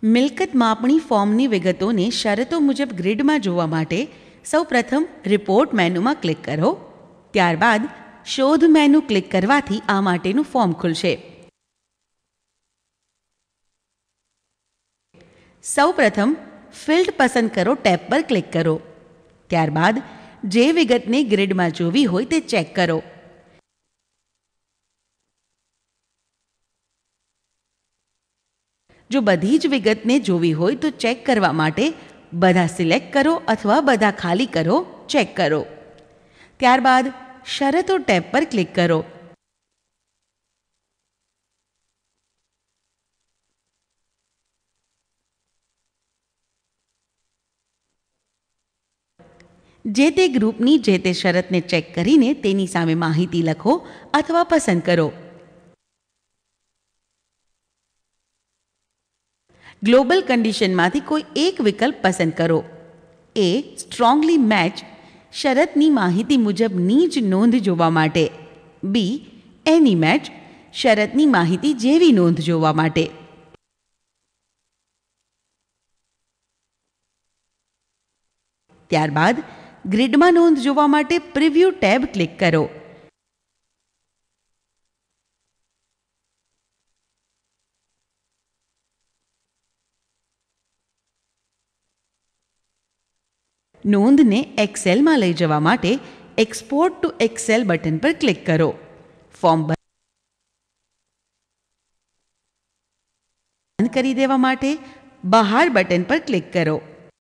મિલકત માપણી ફોર્મની વિગતોને શરતો મુજબ ગ્રીડમાં જોવા માટે સૌપ્રથમ રિપોર્ટ મેનુમાં ક્લિક કરો. ત્યારબાદ શોધ મેનુ ક્લિક કરવાથી આ માટેનું ફોર્મ ખુલશે. સૌપ્રથમ ફિલ્ડ પસંદ કરો ટેબ પર ક્લિક કરો. ત્યારબાદ જે વિગતને ગ્રીડમાં જોવી હોય તે ચેક કરો. જો બધી જ વિગતને જોવી હોય તો ચેક કરવા માટે બધા સિલેક્ટ કરો અથવા બધા ખાલી કરો ચેક કરો. ત્યારબાદ શરતો ટેબ પર ક્લિક કરો. જે તે ગ્રુપની જે તે શરતને ચેક કરીને તેની સામે માહિતી લખો અથવા પસંદ કરો. ગ્લોબલ કન્ડિશનમાંથી કોઈ એક વિકલ્પ પસંદ કરો. એ સ્ટ્રોંગલી મેચ શરતની માહિતી મુજબની જ નોંધ જોવા માટે. બી એની મેચ શરતની માહિતી જેવી નોંધ જોવા માટે. ત્યારબાદ ગ્રીડમાં નોંધ જોવા માટે પ્રિવ્યૂ ટેબ ક્લિક કરો. નોંધને એક્સેલમાં લઈ જવા માટે એક્સપોર્ટ ટુ એક્સેલ બટન પર ક્લિક કરો. ફોર્મ બંધ કરી દેવા માટે બહાર બટન પર ક્લિક કરો.